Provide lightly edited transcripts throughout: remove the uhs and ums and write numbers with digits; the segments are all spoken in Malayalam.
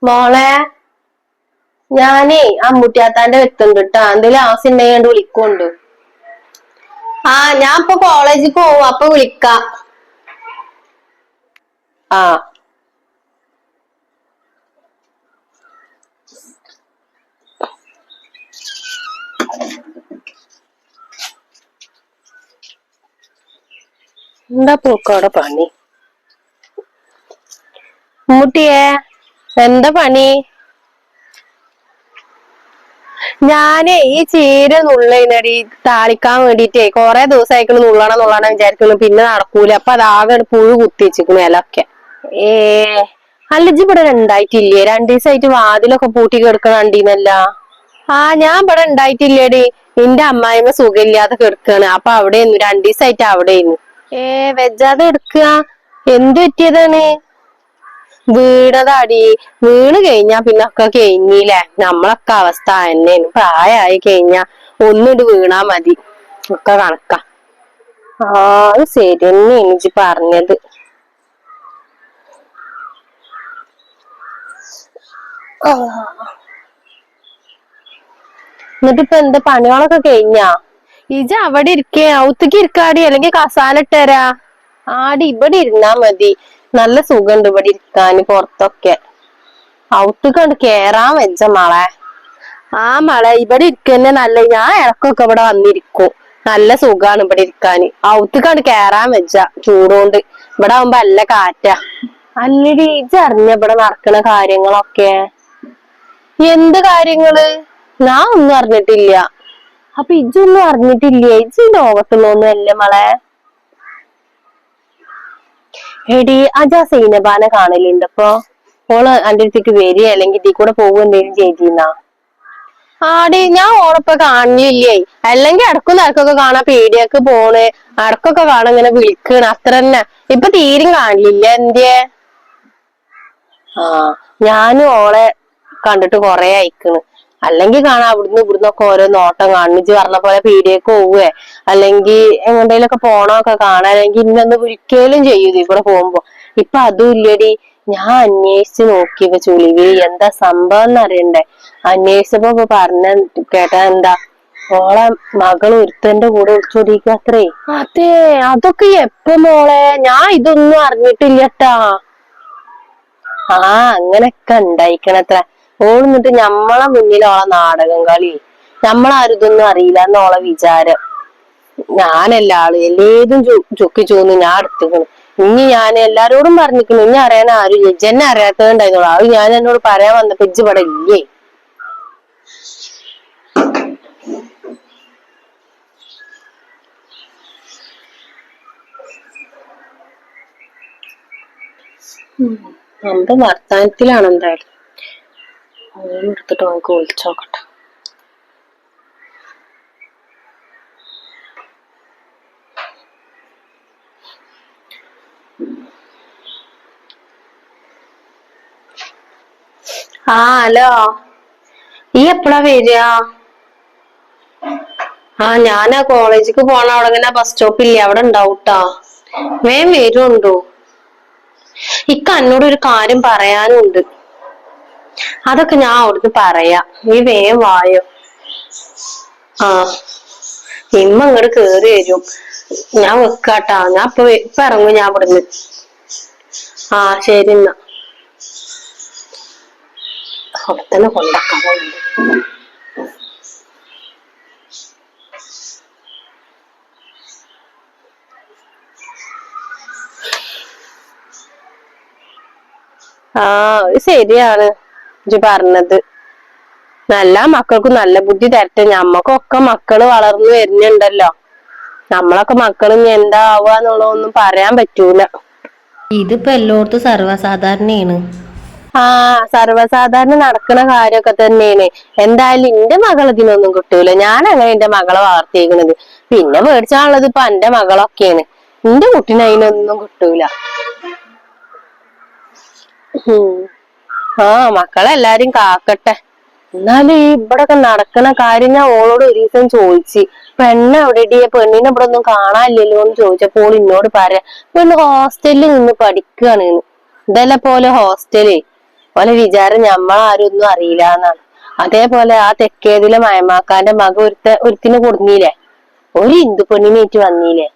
മോളെ ഞാനേ അമ്മൂട്ടിയാത്താന്റെ വെത്തുണ്ട് ട്ടാ എന്തേലും ആവശ്യം ഉണ്ടെങ്കിൽ വിളിക്കുണ്ട്. ഞാൻ ഇപ്പൊ കോളേജിൽ പോവും അപ്പൊ വിളിക്കാം. ആ എന്താ പൂക്കോടെ പണി? അമ്മൂട്ടിയേ എന്താ പണി? ഞാനേ ഈ ചീര നുള്ളനടി താളിക്കാൻ വേണ്ടീട്ടേ കൊറേ ദിവസമായിക്കണ് നുള്ളണം വിചാരിക്കുന്നു, പിന്നെ നടക്കൂല. അപ്പൊ അതാകെ പുഴു കുത്തി വെച്ചിക്കണു ഇലൊക്കെ. ഏ അല്ലജി ഇവിടെ ഉണ്ടായിട്ടില്ലേ? 2 ദിവസമായിട്ട് വാതിലൊക്കെ പൂട്ടി കിടക്കണ കണ്ടീനല്ല. ഞാൻ ഇവിടെ ഉണ്ടായിട്ടില്ലേടി. നിന്റെ അമ്മായിമ്മ സുഖമില്ലാതെ കിടക്കാണ്, അപ്പൊ അവിടെയായിരുന്നു 2 ദിവസമായിട്ട് അവിടെയായിരുന്നു. വെജാതെ എടുക്കുക? എന്ത് പറ്റിയതാണ്? വീണതാടി. വീണ് കഴിഞ്ഞാ പിന്നെ ഒക്കെ കഴിഞ്ഞില്ലേ. നമ്മളൊക്കെ അവസ്ഥ തന്നെയാണ്. പ്രായമായി കഴിഞ്ഞാ ഒന്നിട്ട് വീണാ മതി, ഒക്കെ കണക്കാ. അത് ശരിയെന്നെ എനിക്ക് പറഞ്ഞത്. എന്നിട്ടിപ്പൊ എന്താ പണികളൊക്കെ കഴിഞ്ഞാ? ഇജ് അവിടെ ഇരിക്കേ, ഔത്തേക്ക് ഇരിക്കാടി, അല്ലെങ്കിൽ കസാല ഇട്ടരാ. ആടി ഇവിടെ ഇരുന്നാ മതി, നല്ല സുഖണ്ട് ഇവിടെ ഇരിക്കാന്. പുറത്തൊക്കെ ഔത്തുക്കണ്ട് കേറാൻ വെച്ച മളെ. മളെ ഇവിടെ ഇരിക്കന്നെ നല്ല. ഞാൻ ഇടക്കൊക്കെ ഇവിടെ വന്നിരിക്കും. നല്ല സുഖാണ് ഇവിടെ ഇരിക്കാന്. ഔത്തുക്കണ്ട് കേറാൻ വെച്ച ചൂടോണ്ട്. ഇവിടെ ആവുമ്പോ നല്ല കാറ്റാ. അല്ലടി ഇജ് അറിഞ്ഞ ഇവിടെ നടക്കണ കാര്യങ്ങളൊക്കെ? എന്ത് കാര്യങ്ങള്? ഞാൻ ഒന്നും അറിഞ്ഞിട്ടില്ല. അപ്പൊ ഇജൊന്നും അറിഞ്ഞിട്ടില്ലേ? ഇജ് ഈ ലോകത്തുള്ളൊന്നും അല്ലേ മളെ. എടി അജാ സൈനബാനെ കാണലുണ്ട് ഇപ്പൊ? ഓള് അന്റെ അടുത്തേക്ക് വരിക അല്ലെങ്കിൽ ഇതിൽ കൂടെ പോകുക എന്തെങ്കിലും ചെയ്തിരുന്നാ? ആടി ഞാൻ ഓളിപ്പൊ കാണില്ലേ. അല്ലെങ്കിൽ ഇടക്കും നിരക്കൊക്കെ കാണാ പീടിയക്ക് പോണ്, ഇടക്കൊക്കെ കാണാൻ ഇങ്ങനെ വിളിക്കണ്, അത്ര തന്നെ. ഇപ്പൊ തീരും കാണില്ല. എന്തേ? ഞാനും ഓളെ കണ്ടിട്ട് കൊറേ അയക്കണ്. അല്ലെങ്കിൽ കാണാം അവിടുന്ന് ഇവിടുന്നൊക്കെ ഓരോ നോട്ടം കാണും. ഇജ്ജ് പറഞ്ഞ പോലെ പീടിയക്ക് പോവേ അല്ലെങ്കിൽ എങ്ങോട്ടേലൊക്കെ പോണൊക്കെ കാണാൻ, അല്ലെങ്കിൽ ഇന്നൊന്ന് വിളിക്കലും ചെയ്യും ഇതിൽ കൂടെ പോകുമ്പോ. ഇപ്പൊ അതും ഇല്ലടി. ഞാൻ അന്വേഷിച്ച് നോക്കിയപ്പോ ചുളിവി എന്താ സംഭവം എന്നറിയണ്ടേ. അന്വേഷിച്ചപ്പോ പറഞ്ഞ കേട്ടാ എന്താ, ഓളെ മകള് ഒരുത്തന്റെ കൂടെ ഒളിച്ചോടിക്കത്രേ. അതെ, അതൊക്കെ എപ്പോ മോളെ? ഞാൻ ഇതൊന്നും അറിഞ്ഞിട്ടില്ലട്ടാ. അങ്ങനൊക്കെ ഉണ്ടായിക്കണത്ര. ഓള് ഞമ്മളെ മുന്നിൽ ഓളെ നാടകം കളി. നമ്മളാരും ഇതൊന്നും അറിയില്ല എന്നോളെ വിചാരം. ഞാനല്ല ആള് എല്ലേതും ചുക്കി ചൂന്ന് ഞാൻ എടുത്തുക്കണ്. ഇനി ഞാൻ എല്ലാരോടും പറഞ്ഞിരിക്കുന്നു. ഇനി അറിയാൻ ആരും ഇജ്ജെന്നെ അറിയാത്തതുണ്ടായിരുന്നോളൂ. അത് ഞാൻ എന്നോട് പറയാൻ വന്നപ്പോ ഇജ്ജ് ഇവിടെ ഇല്ലേ. എന്റെ വർത്താനത്തിലാണ് എന്തായാലും. എടുത്തിട്ട് നമുക്ക് വിളിച്ചോക്കട്ടെ. ഹലോ, ഈ എപ്പഴാ വരിക? ഞാനാ കോളേജിക്ക് പോണ അവിടെ ഇങ്ങനെ ബസ് സ്റ്റോപ്പില്ലേ, അവിടെ ഉണ്ടാവൂട്ടാ. വേഗം വരുണ്ടോ? ഇക്ക എന്നോട് ഒരു കാര്യം പറയാനും ഉണ്ട്. അതൊക്കെ ഞാൻ അവിടുന്ന് പറയാം, നീ വേഗം വായോ. ഇമ്മ ഇങ്ങോട്ട് കേറി വരും. ഞാൻ വെക്കാട്ടാ. ഞാൻ ഇപ്പൊ ഇറങ്ങും ഞാൻ ഇവിടുന്ന്. ശരി എന്നാ. അവിടെ തന്നെ കൊണ്ടാക്കാൻ പോകുന്നുണ്ട്. ശരിയാണ് ഇജ്ജ് പറഞ്ഞത്. നല്ല മക്കൾക്കും നല്ല ബുദ്ധി തരട്ടെ. ഞമ്മക്കൊക്കെ മക്കള് വളർന്നു വരുന്നുണ്ടല്ലോ. നമ്മളൊക്കെ മക്കള് ഇനി എന്താ ആവുകയെന്നുള്ളതൊന്നും പറയാൻ പറ്റൂല. ഇതിപ്പോ എല്ലായിടത്തും സർവ്വസാധാരണയാണ്. സർവ്വസാധാരണ നടക്കുന്ന കാര്യമൊക്കെ തന്നെയാണ്. എന്തായാലും എന്റെ മകൾ ഇതിനൊന്നും കിട്ടൂല. ഞാൻ അങ്ങനെ എന്റെ മകളെ വളർത്തിയിരിക്കണത്. പിന്നെ മേടിച്ചാണുള്ളത് ഇപ്പൊ എന്റെ മകളൊക്കെയാണ്. എന്റെ കുട്ടീനെ അതിനൊന്നും കിട്ടൂല. മക്കളെല്ലാരും കാക്കട്ടെ. എന്നാലും ഈ ഇവിടൊക്കെ നടക്കണ കാര്യം ഞാൻ ഓളോട് ഒരു ദിവസം ചോദിച്ചു. പെണ്ണ് എവിടെയടിയ, പെണ്ണിനെ ഇവിടെ ഒന്നും കാണാനില്ലല്ലോ എന്ന് ചോദിച്ചപ്പോൾ എന്നോട് പറയാ പെണ്ണ് ഹോസ്റ്റലിൽ നിന്ന് പഠിക്കുകയാണ്. ഇതല്ലേ പോലെ ഹോസ്റ്റല്. ഓലെ വിചാരം ഞമ്മളാരും ഒന്നും അറിയില്ല എന്നാണ്. അതേപോലെ ആ തെക്കേതിലെ മയമാക്കാന്റെ മക ഒരുത്തിന് കൊടുന്നീലേ, ഒരു ഹിന്ദു പെണ്ണിനേറ്റ് വന്നീലേ.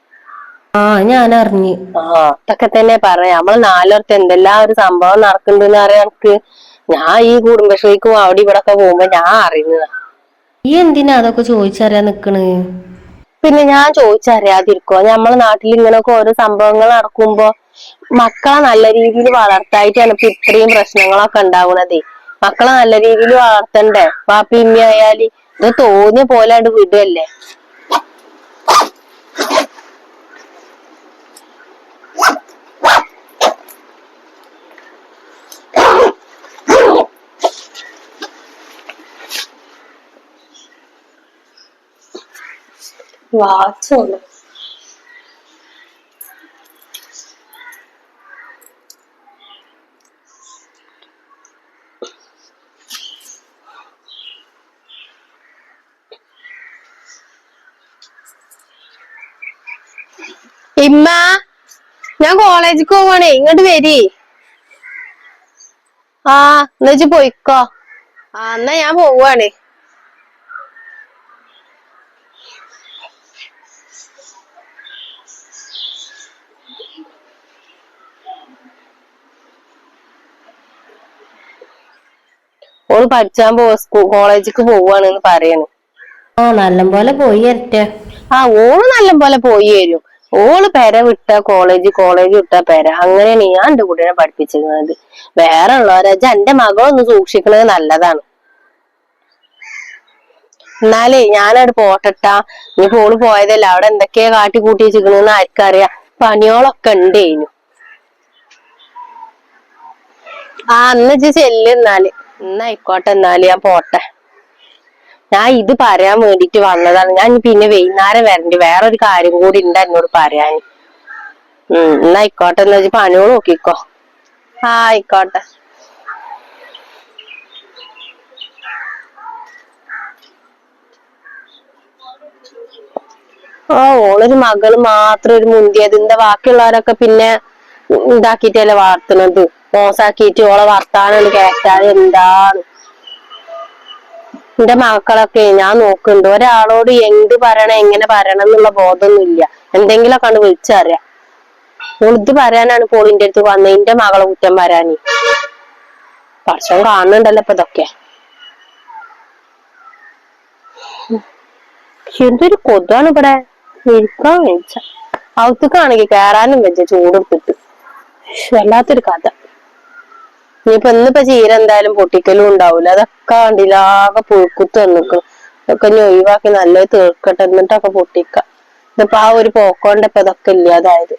ആ ഞാൻ അറിഞ്ഞു. അതൊക്കെ തന്നെ പറയാം. നമ്മള് നാലോർത്ത് എന്തെല്ലാം ഒരു സംഭവം നടക്കുന്നുണ്ടെന്ന് അറിയാം എനിക്ക്. ഞാൻ ഈ കുടുംബശ്രീക്കും അവിടെ ഇവിടെ ഒക്കെ പോകുമ്പോ ഞാൻ അറിയുന്നതാ. ഈ എന്തിനാ അതൊക്കെ ചോദിച്ചറിയാൻ നിക്കണ്? പിന്നെ ഞാൻ ചോദിച്ചറിയാതിരിക്കോ? നമ്മളെ നാട്ടിൽ ഇങ്ങനൊക്കെ ഓരോ സംഭവങ്ങൾ നടക്കുമ്പോ മക്കളെ നല്ല രീതിയിൽ വളർത്തായിട്ടാണ് ഇപ്പൊ ഇത്രയും പ്രശ്നങ്ങളൊക്കെ ഉണ്ടാവുന്നതേ. മക്കളെ നല്ല രീതിയിൽ വളർത്തണ്ടേ? വാപ്പി ഇമ്മ ആയാല് ഇത് തോന്നിയ പോലെ അത് വിടുവല്ലേ. വാച്ചോളൂ. ഇമ്മ, ഞാൻ കോളേജിക്ക് പോവാണേ, ഇങ്ങോട്ട് വരി. എന്നാ വെച്ച് പോയിക്കോ. എന്നാ ഞാൻ പോവാണ്. ഓള് പഠിച്ചാൻ കോളേജിക്ക് പോവാണെന്ന് പറയണ്. നല്ലപോലെ പോയി വരട്ടെ. ഓള് നല്ല പോലെ പോയി വരും. ഓള് പെര വിട്ട കോളേജ്, കോളേജ് വിട്ട പെര, അങ്ങനെയാണ് ഞാൻ എന്റെ കുട്ടീനെ പഠിപ്പിച്ചിരുന്നത്. വേറെ ഉള്ളവരെ എന്റെ മകളൊന്ന് സൂക്ഷിക്കുന്നത് നല്ലതാണ്. എന്നാലേ ഞാനവിടെ പോട്ടട്ടാ. ഇനി ഓള് പോയതല്ല, അവിടെ എന്തൊക്കെയാ കാട്ടി കൂട്ടി വെച്ചിക്കണെന്ന് ആർക്കറിയാം. പണിയോളൊക്കെ ഉണ്ടേനു. ഇന്ന് ചെല്ലുന്നാല്. എന്നായിക്കോട്ടെ, എന്നാല് ഞാൻ പോട്ടെ. ഞാൻ ഇത് പറയാൻ വേണ്ടിട്ട് വന്നതാണ്. ഞാൻ പിന്നെ വൈകുന്നേരം വരണ്ട്, വേറൊരു കാര്യം കൂടി ഉണ്ട് എന്നോട് പറയാൻ. എന്നായിക്കോട്ടെ, എന്നാ വെച്ച് പണിയോട് നോക്കിക്കോ. ആയിക്കോട്ടെ. ഓളൊരു മകള് മാത്രം ഒരു മുന്തിയത്. എന്താ ബാക്കിയുള്ളവരൊക്കെ പിന്നെ ഇതാക്കിട്ടല്ലേ വളർത്തുന്നത്, മോശാക്കിട്ട് ഓളെ വർത്താനം കേട്ടാൽ എന്താണ്. എന്റെ മക്കളൊക്കെ ഞാൻ നോക്കുന്നുണ്ട്. ഒരാളോട് എന്ത് പറയണം, എങ്ങനെ പറയണം എന്നുള്ള ബോധമൊന്നുമില്ല. എന്തെങ്കിലുമൊക്കെ കണ്ട് വിളിച്ചറിയാം. ഇത് പറയാനാണ് പോളിന്റെ അടുത്ത് വന്നത്, എന്റെ മകളെ കുറ്റം പറയാന്. പക്ഷം കാണുന്നുണ്ടല്ലോ ഇപ്പൊ ഇതൊക്കെ. എന്തൊരു കൊതാണ് ഇവിടെ, ഇരിക്കാൻ വെച്ച. ഔത്തക്കാണെങ്കിൽ കയറാനും വെച്ച, ചൂടെടുത്തിട്ട്. വല്ലാത്തൊരു കഥ. ഇന്നിപ്പോ ചീര എന്തായാലും പൊട്ടിക്കലും ഉണ്ടാവൂല. അതൊക്കെ കണ്ടില്ലാകെ പുഴുക്കുത്ത് വന്നിക്കും. ഇതൊക്കെ ഇനി ഒഴിവാക്കി നല്ലത് തീർക്കട്ടെ, എന്നിട്ടൊക്കെ പൊട്ടിക്കാം. ഇതിപ്പോ ഒരു പോക്കോണ്ട് ഇപ്പൊ ഇതൊക്കെ ഇല്ലാതായത്.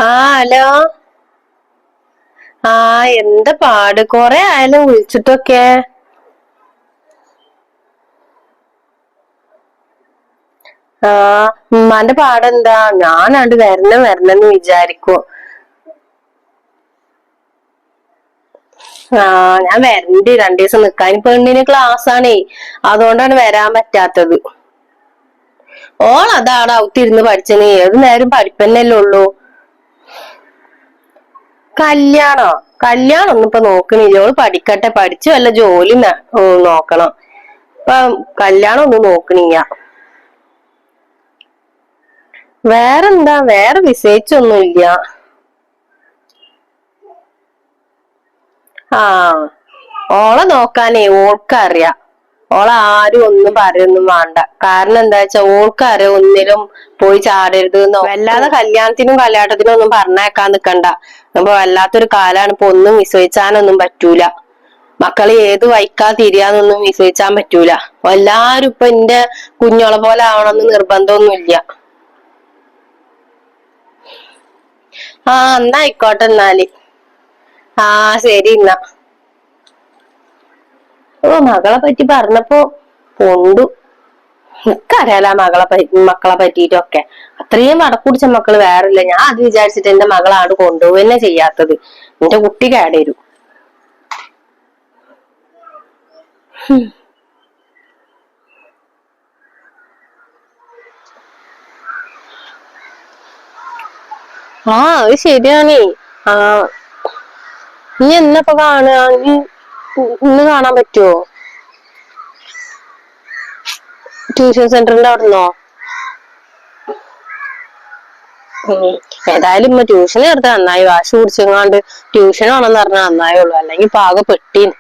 ഹലോ. എന്താ പാട്? കൊറേ ആയാലും വിളിച്ചിട്ടൊക്കെ. ഉമ്മാന്റെ പാടെന്താ? ഞാനാണ്ട് വരണമെന്ന് വിചാരിക്കും. ഞാൻ വരണ്ട്, 2 ദിവസം നിക്കാൻ. പെണ്ണിന് ക്ലാസ് ആണേ, അതുകൊണ്ടാണ് വരാൻ പറ്റാത്തത്. അതാണ് ഔത്തിരുന്ന് പഠിച്ചന്. ഏത് നേരം പഠിപ്പന്നല്ലേ ഉള്ളൂ. കല്യാണം ഒന്നും ഇപ്പൊ നോക്കണില്ല. ഓള് പഠിക്കട്ടെ, പഠിച്ചു വല്ല ജോലി നോക്കണം. ഇപ്പൊ കല്യാണം ഒന്നും നോക്കണില്ല. വേറെന്താ, വേറെ വിശേഷിച്ചൊന്നുമില്ല. ഓളെ നോക്കാനേ ഓൾക്കറിയാം. ആരും ഒന്നും പറയൊന്നും വേണ്ട. കാരണം എന്താ വെച്ചാ ഓൾക്കറിയാം ഒന്നിലും പോയി ചാടരുത് എന്നോ. വല്ലാതെ കല്യാണത്തിനും കല്യാട്ടത്തിനും ഒന്നും പറഞ്ഞേക്കാൻ നിക്കണ്ട. അപ്പൊ വല്ലാത്തൊരു കാലാണ്. ഇപ്പൊ ഒന്നും വിശ്വസിച്ചാനൊന്നും പറ്റൂല. മക്കള് ഏത് വൈക്കാ തിരിയാന്നൊന്നും വിശ്വസിച്ചാൻ പറ്റൂല. എല്ലാരും ഇപ്പൊ എന്റെ കുഞ്ഞോളെ പോലെ ആവണമെന്ന് നിർബന്ധമൊന്നുമില്ല. എന്നാ ആയിക്കോട്ടെ എന്നാല്. ശരി എന്നാ. മകളെ പറ്റി പറഞ്ഞപ്പോ കൊണ്ടു. എനിക്കറിയാലോ മക്കളെ പറ്റിയിട്ടൊക്കെ. അത്രയും വടക്കുടിച്ച മക്കള് വേറില്ല. ഞാൻ അത് വിചാരിച്ചിട്ട് എന്റെ മകളാട് കൊണ്ടുപോവുക ചെയ്യാത്തത്. എന്റെ കുട്ടി കേടരും. ആ അത് ശരിയാണേ. ആ നീ എന്നപ്പോ കാണുക? നീ ഇന്ന് കാണാൻ പറ്റുവോ ട്യൂഷൻ സെന്ററിന്റെ അവിടുന്നോ? ഏതായാലും ഇമ്മ ട്യൂഷൻ ചേർത്ത് നന്നായി. വാശി പിടിച്ചെങ്ങാണ്ട് ട്യൂഷൻ ആണെന്ന് പറഞ്ഞാൽ നന്നായുള്ളൂ, അല്ലെങ്കിൽ പാക പെട്ടീന്.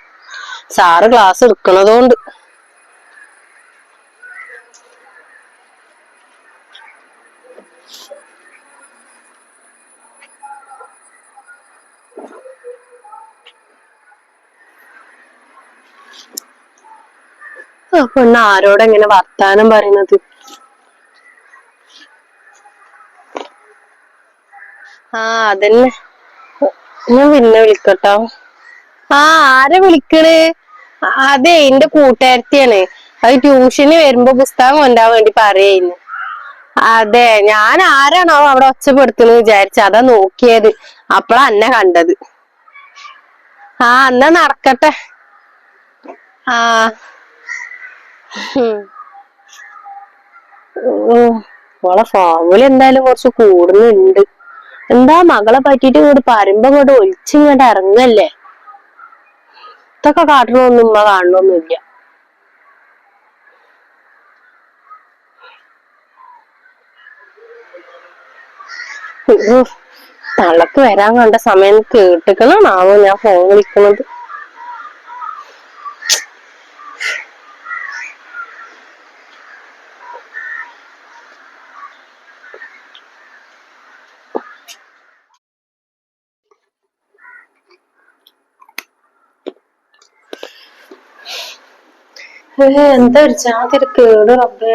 Sir class എടുക്കണതുകൊണ്ട്. പെണ്ണ് ആരോടെങ്ങനെ വർത്താനം പറയുന്നത്? ആ അതന്നെ, ഞാൻ പിന്നെ വിളിക്കട്ടോ. ആ ആരെ വിളിക്കണ്? അതെ എന്റെ കൂട്ടുകാരത്തിയാണ്. അത് ട്യൂഷന് വരുമ്പോ പുസ്തകം കൊണ്ടാൻ വേണ്ടി പറയായിരുന്നു. അതെ, ഞാൻ ആരാണോ അവിടെ ഒച്ചപ്പെടുത്തുന്നു വിചാരിച്ച, അതാ നോക്കിയത്. അപ്പളാ എന്നെ കണ്ടത്. ആ എന്നാ നടക്കട്ടെ. ആ ഓളെ ഫോമില് എന്തായാലും കുറച്ച് കൂടുന്നുണ്ട്. എന്താ മകളെ പറ്റിട്ട് ഇങ്ങോട്ട് പറയുമ്പോ ഇങ്ങോട്ട് ഒളിച്ചിങ്ങോട്ട് ഇറങ്ങല്ലേ. ഇതൊക്കെ കാട്ടണമൊന്നും ഉമ്മ കാണണമൊന്നുമില്ല. തള്ളക്ക് വരാൻ കണ്ട സമയം കേട്ടിക്കണാവോ ഞാൻ ഫോൺ വിളിക്കണത്. എന്താ ഒരു ജാതിരി കേട് റബ്ബേ.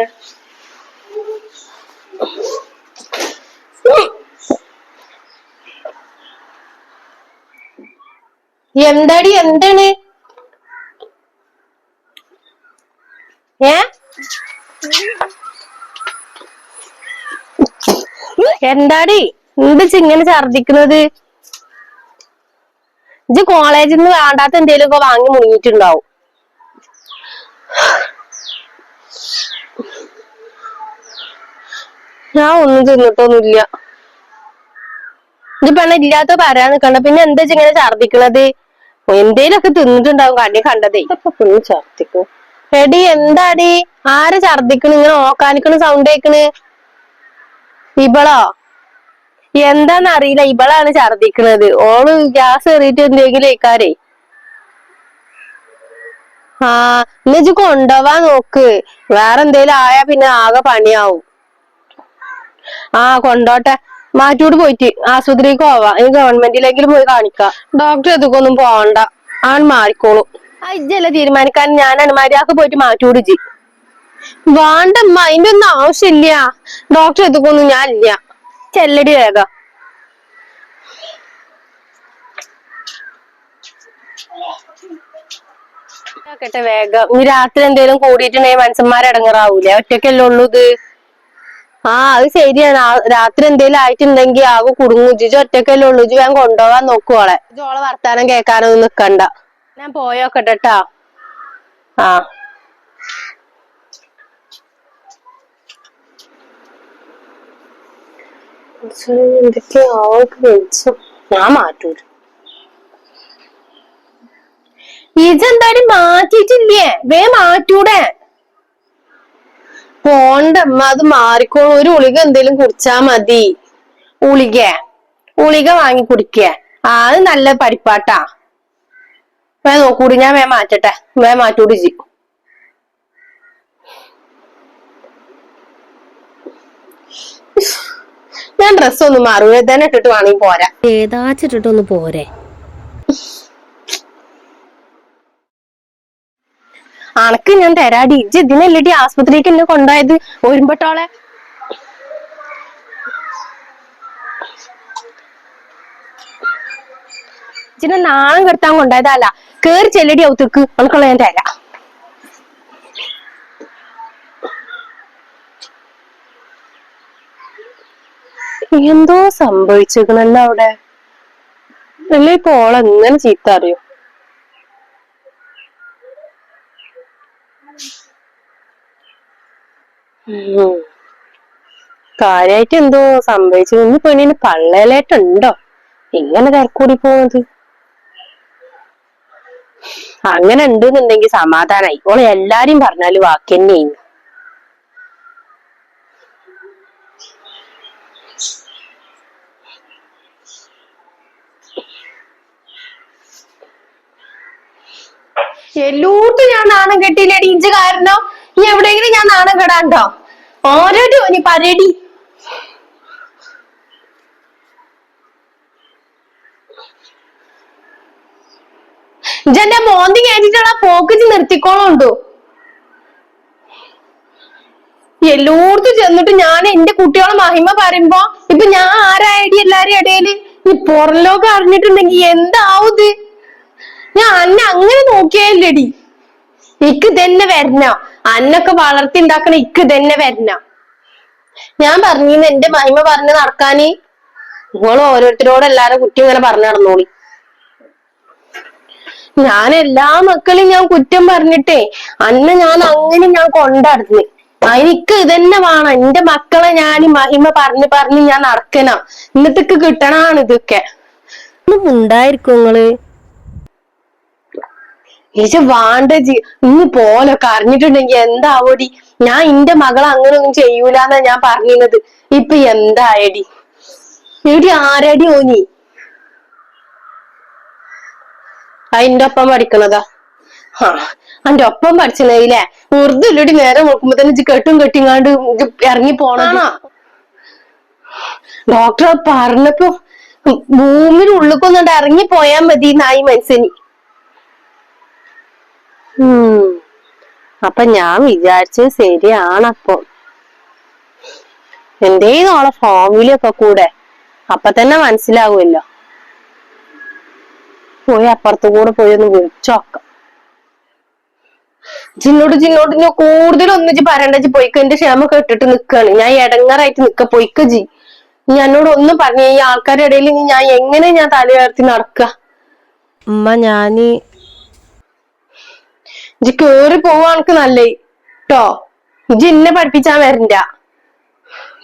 എന്താടി എന്താണ്? ഏ എന്താടി എന്താ ഇങ്ങനെ ഛർദിക്കുന്നത്? ഇജ്ജ് കോളേജിൽ നിന്ന് വേണ്ടാത്ത എന്തേലും ഒക്കെ വാങ്ങി മുങ്ങിയിട്ടുണ്ടാവും. ഞാൻ ഒന്നും തിന്നിട്ടൊന്നുമില്ല. ഇജ്ജ് പെണ്ണ ഇല്ലാത്ത പറയാൻ നിക്കണ്ട. പിന്നെ എന്താ ഇങ്ങനെ ഛർദിക്കണത്? എന്തേലൊക്കെ തിന്നിട്ടുണ്ടാവും കണ്ണി കണ്ടതേ. ഇപ്പൊ ഫുള്ള് ഛർദിക്കും. എടി എന്താടി? ആരെ ഛർദിക്കണ്? ഇങ്ങനെ ഓക്കാനിക്കണ സൗണ്ട് കേക്കണ്. ഇബളോ? എന്താന്നറിയില്ല, ഇബളാണ് ഛർദിക്കണത്. ഓള് ഗ്യാസ് കയറിയിട്ട് എന്തെങ്കിലും ഇക്കാരേ. ആ ഇജ്ജ് കൊണ്ടുപോവാൻ നോക്ക്. വേറെ എന്തേലും ആയാ പിന്നെ ആകെ പണിയാവും. ആ കൊണ്ടോട്ടെ. മാറ്റൂട് പോയിട്ട് ആശുപത്രിക്ക് പോവാ. ഈ ഗവൺമെന്റിലെങ്കിലും പോയി കാണിക്കാം. ഡോക്ടർ എതുക്കൊന്നും പോവണ്ട, ആൺ മാറിക്കോളും. ആ ഇജ്ജല്ല തീരുമാനിക്കാൻ, ഞാനാണ്. മര്യാദക്ക് പോയിട്ട് മാറ്റൂട് ഇജ്ജ്. വേണ്ടമ്മ, അതിന്റെ ഒന്നും ആവശ്യമില്ല. ഡോക്ടർ എതുക്കൊന്നും ഞാൻ ഇല്ല. ചെല്ലടി വേഗം. കേട്ടെ വേഗം. ഈ രാത്രി എന്തേലും കൂടിയിട്ടുണ്ടെങ്കിൽ മനുഷ്യന്മാർ ഇടങ്ങറാവൂലേ? ഒറ്റക്കല്ലേ ഉള്ളൂ ഇത്. ആ അത് ശരിയാണ്. രാത്രി എന്തേലും ആയിട്ടുണ്ടെങ്കി ആകെ കുടുങ്ങും. ഇജ്ജ് ഒറ്റക്കല്ലേ ഉള്ളൂ. ഇജ്ജ് വേഗം കൊണ്ടുപോകാൻ നോക്കുവോളെ. ഇജ്ജോളെ വർത്താനം കേൾക്കാനൊന്നും നിക്കണ്ട. ഞാൻ പോയോക്കട്ടെട്ടാ. ആ എന്തൊക്കെയോ വിളിച്ചു. ഞാൻ മാറ്റൂല. ഇജെന്തായാലും മാറ്റിയിട്ടില്ലേ? വേ മാറ്റൂടെ. പോണ്ടമ്മ, അത് മാറിക്കോളും. ഒരു ഗുളിക എന്തേലും കുടിച്ചാ മതി. ഗുളിക ഗുളിക വാങ്ങി കുടിക്ക. ആ അത് നല്ല പരിപ്പാട്ടാ. വേ നോക്കൂടി, ഞാൻ വേ മാറ്റട്ടെ. വേ മാറ്റൂടി ജി. ഞാൻ ഡ്രസ് ഒന്നും മാറൂല, തന്നെ ഇട്ടിട്ട് വേണമെങ്കിൽ പോരാ. ഏതാച്ചിട്ടിട്ടൊന്ന് പോരെ. അണക്ക് ഞാൻ തരാടി. ഇജ്ജ് ഇതിനല്ലടി ആസ്പത്രിക്ക് എന്നെ കൊണ്ടുപോയത്. ഒരുമ്പട്ടോളെ ഇജ്ജിനെ നാണം കെടുത്താൻ കൊണ്ടായതല്ല. കേറി ചെല്ലടി ഔത്തേക്ക്. അനക്കുള്ള ഞാൻ തരാം. എന്തോ സംഭവിച്ചിരിക്കണല്ലോ അവിടെ. അല്ലേ ഇപ്പൊ ഓളെങ്ങനെ ചീത്ത അറിയോ? കാര്യായിട്ട് എന്തോ സംഭവിച്ചു. ഇനി പെണ്ണിന് പള്ളയിലേട്ടുണ്ടോ ഇങ്ങനെ തിരക്കൂടി പോകുന്നത്? അങ്ങനെ ഉണ്ടെന്നുണ്ടെങ്കിൽ സമാധാനായി. ഓളെ എല്ലാരും പറഞ്ഞാല് വാക്ക് തന്നെയാണ്. എല്ലായിടത്തും ഞാൻ നാണം കെട്ടിയില്ലടി. ഇഞ്ച് കാരണം ഇനി എവിടെയെങ്കിലും ഞാൻ നാണം കെടാണ്ടോ? ഓരോരോ നീ പറയടി. ഇജെന്റെ മോന്തി കേട്ടിട്ടുള്ള പോക്കിച്ച് നിർത്തിക്കോളുണ്ടോ? എല്ലായിടത്തും ചെന്നിട്ട് ഞാൻ എന്റെ കുട്ടികളെ മഹിമ പറയുമ്പോ ഇപ്പൊ ഞാൻ ആരായടി എല്ലാരും ഇടയില്? ഈ പുറംലോകം അറിഞ്ഞിട്ടുണ്ടെങ്കി എന്താവും ഇത്? ഞാൻ അന്നെ അങ്ങനെ നോക്കിയാലടി. ഇക്ക് തന്നെ വരണ അന്നൊക്കെ വളർത്തി ഉണ്ടാക്കണ ഇക്ക് തന്നെ വരണ. ഞാൻ പറഞ്ഞിന്ന് എന്റെ മഹിമ പറഞ്ഞ് നടക്കാന്. നിങ്ങൾ ഓരോരുത്തരോട് എല്ലാരും കുറ്റം ഇങ്ങനെ പറഞ്ഞു നടന്നോളി. ഞാൻ എല്ലാ മക്കളെയും ഞാൻ കുറ്റം പറഞ്ഞിട്ടേ അന്നെ ഞാൻ അങ്ങനെ ഞാൻ കൊണ്ടടന്ന്. എനിക്ക് ഇതന്നെ വേണം. എന്റെ മക്കളെ ഞാൻ മഹിമ പറഞ്ഞ് ഞാൻ നടക്കണം. എന്നിട്ടൊക്കെ കിട്ടണാണ് ഇതൊക്കെ. ഉണ്ടായിരിക്കും നിങ്ങള്. ഏച്ച വാണ്ടജി ഇന്ന് പോലൊക്കെ അറിഞ്ഞിട്ടുണ്ടെങ്കി എന്താവോടി? ഞാൻ എന്റെ മകളെ അങ്ങനെ ഒന്നും ചെയ്യൂലെന്നാ ഞാൻ പറഞ്ഞിരുന്നത്. ഇപ്പൊ എന്തായടി? എടി ആരടി ഓനി? അതിന്റെ ഒപ്പം പഠിക്കണതാ. ആ അന്റെ ഒപ്പം പഠിച്ചല്ലേ? വെറുതെ നേരെ നോക്കുമ്പോ തന്നെ ഇജ്ജ് കെട്ടിങ്ങാണ്ട് ഇറങ്ങി പോണാണോ? ഡോക്ടർ പറഞ്ഞപ്പോ ഭൂമിയുടെ ഉള്ളിക്കൊന്നുകൊണ്ട് ഇറങ്ങി പോയാ മതി നായി മനസ്സിന്. അപ്പൊ ഞാൻ വിചാരിച്ചത് ശരിയാണപ്പൊ. എന്തേലും ഓളെ ഫോമിലൊക്കെ കൂടെ അപ്പൊ തന്നെ മനസ്സിലാവുമല്ലോ. പോയി അപ്പുറത്തു കൂടെ പോയി ഒന്ന് വിളിച്ചോക്കാം. ജിന്നോട് കൂടുതൽ ഒന്നിച്ച് പറയണ്ട. പോയിക്ക എന്റെ ക്ഷമ കെട്ടിട്ട് നിക്കാണ്. ഞാൻ ഇടങ്ങാറായിട്ട് നിക്ക. പോയിക്ക ജി. എന്നോട് ഒന്നും പറഞ്ഞ ഈ ആൾക്കാരുടെ ഇടയിൽ ഞാൻ എങ്ങനെ ഞാൻ തലയുയർത്തി നടക്ക? ഉമ്മ ഞാന് ഇജ്ജ് കേറി പോവാണക്ക് നല്ലേ ട്ടോ. ഇജ്ജ് എന്നെ പഠിപ്പിച്ചാൻ വരണ്ട.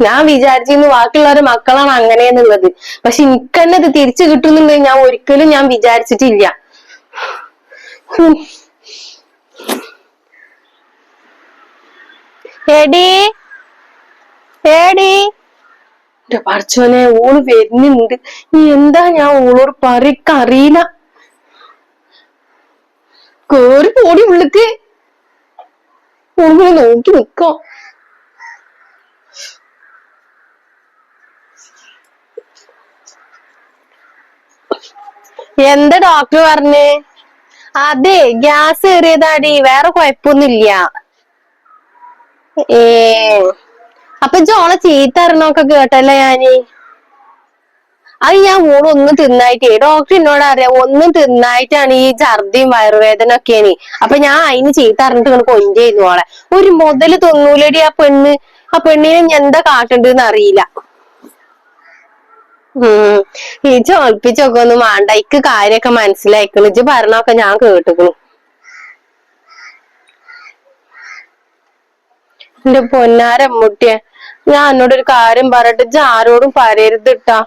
ഞാൻ വിചാരിച്ചിരുന്നു ബാക്കിയുള്ളവരുടെ മക്കളാണ് അങ്ങനെയെന്നുള്ളത്. പക്ഷെ എനിക്ക് തന്നെ ഇത് തിരിച്ചു കിട്ടുന്നുള്ളത് ഞാൻ ഒരിക്കലും ഞാൻ വിചാരിച്ചിട്ടില്ല. എടീ എന്റെ പഠിച്ചോനെ ഓള് വരുന്നുണ്ട്. എന്താ ഞാൻ ഓളോട് പറയിക്കറിയില്ല. കേറി പോടി ഉള്ളിക്ക്. ഓളിങ്ങനെ നോക്കി നിക്കോ. എന്താ ഡോക്ടർ പറഞ്ഞേ? അതെ ഗ്യാസ് ഏറിയതാടി, വേറെ കുഴപ്പമൊന്നുമില്ല. അപ്പൊ ജോളെ ചീത്ത അറിഞ്ഞൊക്കെ കേട്ടല്ലേ ഞാന്. അത് ഞാൻ ഒന്നും തിന്നായിട്ടേ. ഡോക്ടർ എന്നോട് അറിയാം ഒന്നും തിന്നായിട്ടാണ് ഈ ഛർദിയും വയറുവേദന ഒക്കെയാണ്. അപ്പൊ ഞാൻ അതിന് ചീത്ത അറിഞ്ഞിട്ട് ഇങ്ങനെ കൊഞ്ചായിരുന്നു ഓളെ. ഒരു മുതല് തൊന്നൂലടി ആ പെണ്ണ്. ആ പെണ്ണിനെ ഞാൻ എന്താ കാട്ടണ്ടെന്ന് അറിയില്ല. ഈ ചോൽപ്പിച്ചൊക്കെ ഒന്നും വേണ്ട. ഇക്ക് കാര്യൊക്കെ മനസ്സിലായിക്കണ്. ഇജ്ജ് പറഞ്ഞൊക്കെ ഞാൻ കേട്ടിക്കണു. എന്റെ പൊന്നാരമ്മൂട്ടിയെ, ഞാൻ എന്നോടൊരു കാര്യം പറയട്ടെ. ഇജ്ജ് ആരോടും പറയരുത് ട്ടാ.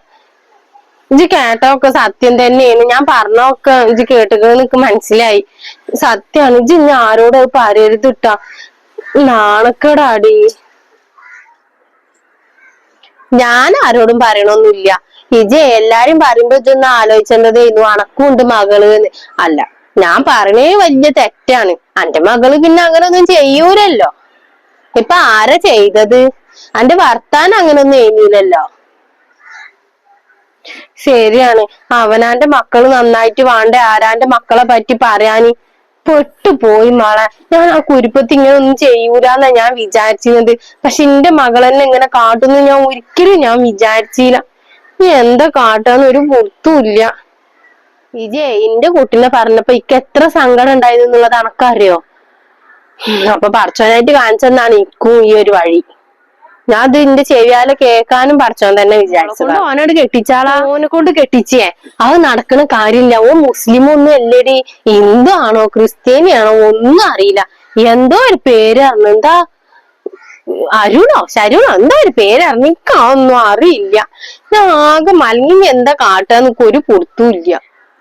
ഇജ്ജ് കേട്ടൊക്കെ സത്യം തന്നെയാണ്. ഞാൻ പറഞ്ഞൊക്കെ ഇജ്ജ് കേട്ടിക്കണെന്ന് എനിക്ക് മനസ്സിലായി. സത്യാണ്. ഇജ്ജ് ഇനി ആരോടും അത് പറയരുത് ട്ടാ. നാണക്കേടാടി. ഞാൻ ആരോടും പറയണൊന്നുമില്ല. ഇജ്ജ് എല്ലാരും പറയുമ്പോ ഇജ്ജൊന്ന് ആലോചിച്ചേണ്ടതായിരുന്നു. അണക്കുണ്ട് മകള് അല്ല. ഞാൻ പറയണേ വലിയ തെറ്റാണ്. അന്റെ മകള് പിന്നെ അങ്ങനെ ഒന്നും ചെയ്യൂലല്ലോ. ഇപ്പൊ ആരാ ചെയ്തത്? അന്റെ ഭർത്താൻ അങ്ങനൊന്നും ചെയ്യൂലല്ലോ. ശരിയാണ്. അവനാന്റെ മക്കള് നന്നായിട്ട് വേണ്ടേ ആരാന്റെ മക്കളെ പറ്റി പറയാന്? പെട്ടുപോയി മോളെ. ഞാൻ ആ കുരുപ്പത്തി ഇങ്ങനെ ഒന്നും ചെയ്യൂലെന്നാ ഞാൻ വിചാരിച്ചിരുന്നത്. പക്ഷെ എന്റെ മകളെന്നെ ഇങ്ങനെ കാട്ടുന്നു ഞാൻ ഒരിക്കലും ഞാൻ വിചാരിച്ചില്ല. നീ എന്താ കാട്ടാന്ന് ഒരു പുറത്തുമില്ല. ഇജേ എന്റെ കുട്ടീനെ പറഞ്ഞപ്പോ ഇക്ക് എത്ര സങ്കടം ഉണ്ടായിരുന്നു എന്നുള്ളത് അനക്കറിയോ? അപ്പൊ പടച്ചോനായിട്ട് കാണിച്ചെന്നാണ് ഇക്കും ഈ ഒരു വഴി. ഞാൻ അത് എന്റെ ചെവിയാലെ കേൾക്കാനും പടച്ചോൻ തന്നെ വിചാരിച്ചത്. ഓനോട് കെട്ടിച്ചാളാ. ഓനെ കൊണ്ട് കെട്ടിച്ചേ അത് നടക്കുന്ന കാര്യമില്ല. ഓ മുസ്ലിം ഒന്നും അല്ലേടി. ഹിന്ദു ആണോ ക്രിസ്ത്യാനിയാണോ ഒന്നും അറിയില്ല. എന്തോ ഒരു പേര് അറിഞ്ഞു. എന്താ അരുണോ ശരുണോ എന്താ ഒരു പേരറിഞ്ഞ എനിക്കൊന്നും അറിയില്ല. ഞാൻ ആകെ മലങ്ങി എന്താ കാട്ടാന്ന് ഒരു പുറത്തുമില്ല.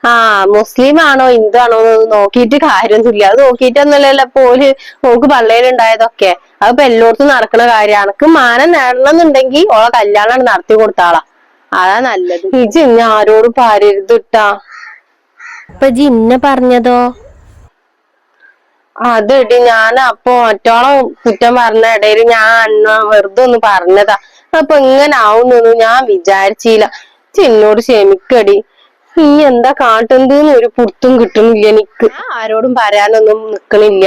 ആ മുസ്ലിം ആണോ ഹിന്ദു ആണോ എന്ന് നോക്കിയിട്ട് കാര്യമൊന്നുമില്ല. അത് നോക്കിയിട്ടൊന്നുമല്ലല്ലോ പോല് നോക്ക് പള്ളയിലുണ്ടായതൊക്കെ. അതിപ്പോ എല്ലായിടത്തും നടക്കുന്ന കാര്യം. എനക്ക് മാനം നേടണം എന്നുണ്ടെങ്കിൽ ഓളെ കല്യാണം നടത്തി കൊടുത്താളാ, അതാ നല്ലത്. ഇജ്ജ് ഇനി ആരോടും പറയരുത് ട്ടാ. അപ്പൊ ജി ഇന്നെ പറഞ്ഞതോ? അതെടി ഞാൻ അപ്പൊ ഒറ്റോളം കുറ്റം പറഞ്ഞ ഇടയിൽ ഞാൻ അന്ന വെറുതെ ഒന്ന് പറഞ്ഞതാ. അപ്പൊ ഇങ്ങനെ ആവുന്നൊന്നും ഞാൻ വിചാരിച്ചില്ല. എന്നോട് ക്ഷമിക്കടി. നീ എന്താ കാട്ടുന്നത് ഒരു പുറത്തും കിട്ടുന്നില്ല എനിക്ക്. ഞാൻ ആരോടും പറയാനൊന്നും നിക്കണില്ല.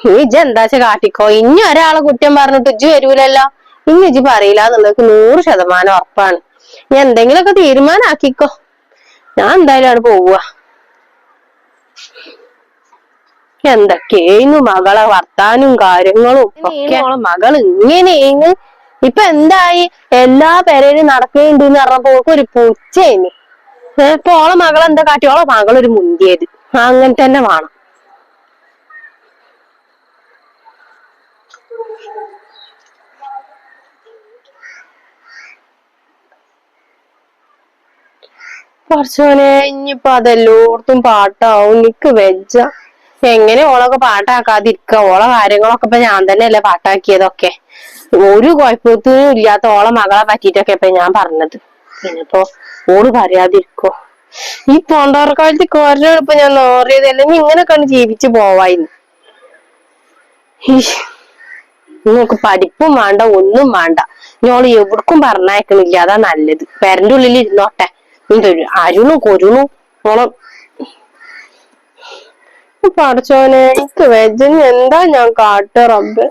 നീ ഇജ്ജ് എന്താച്ച കാട്ടിക്കോ. ഇനി ഒരാളെ കുറ്റം പറഞ്ഞിട്ട് ഇജ്ജ് വരൂലല്ലോ. ഇനി ഇജ്ജ് പറയില്ല എന്നുള്ളത് 100% ഉറപ്പാണ്. ഞാൻ എന്തെങ്കിലുമൊക്കെ തീരുമാനാക്കിക്കോ. ഞാൻ എന്തായാലും അവിടെ പോവുക. എന്തൊക്കെയായിരുന്നു മകളെ വർത്താനും കാര്യങ്ങളും ഒക്കെ. മകൾ ഇങ്ങനെയാണ് ഇപ്പൊ എന്തായി? എല്ലാ പെരയിലും നടക്കുന്നുണ്ട് എന്ന് പറഞ്ഞപ്പോ ഒരു പൂച്ചേന്. ഇപ്പൊ ഓളെ മകൾ എന്താ കാട്ടി? ഓളെ മകളൊരു മുന്തിയത്. അങ്ങനെ തന്നെ വേണം. കുറച്ചോനെ ഇനിയിപ്പൊ അതെല്ലോടത്തും പാട്ടാവും. എനിക്ക് വെജ എങ്ങനെ ഓളൊക്കെ പാട്ടാക്കാതിരിക്ക? ഓളെ കാര്യങ്ങളൊക്കെ ഇപ്പൊ ഞാൻ തന്നെയല്ലേ പാട്ടാക്കിയതൊക്കെ. ഒരു കുഴപ്പത്തിനും ഇല്ലാത്ത ഓളെ മകളെ പറ്റിയിട്ടൊക്കെ ഇപ്പൊ ഞാൻ പറഞ്ഞത്. പിന്നിപ്പോ ഓള് പറയാതിരിക്കോ? ഈ പോണ്ടോർക്കാലത്ത് കൊറഞ്ഞിപ്പോ ഞാൻ നോറിയത്. അല്ലെങ്കിൽ ഇങ്ങനെയൊക്കെ ജീവിച്ചു പോവായിരുന്നു. നിങ്ങൾക്ക് പഠിപ്പും വേണ്ട ഒന്നും വേണ്ട. ഞോള് എവിടക്കും പറഞ്ഞയക്കണില്ല. അതാ നല്ലത്. പെരന്റെ ഉള്ളിൽ ഇരുന്നോട്ടെ. എന്തൊരു അരുണു കൊരുണു ഓളം. പഠിച്ചോനെ എനിക്ക് വെജന് എന്താ ഞാൻ കാട്ട റബ്ബേ.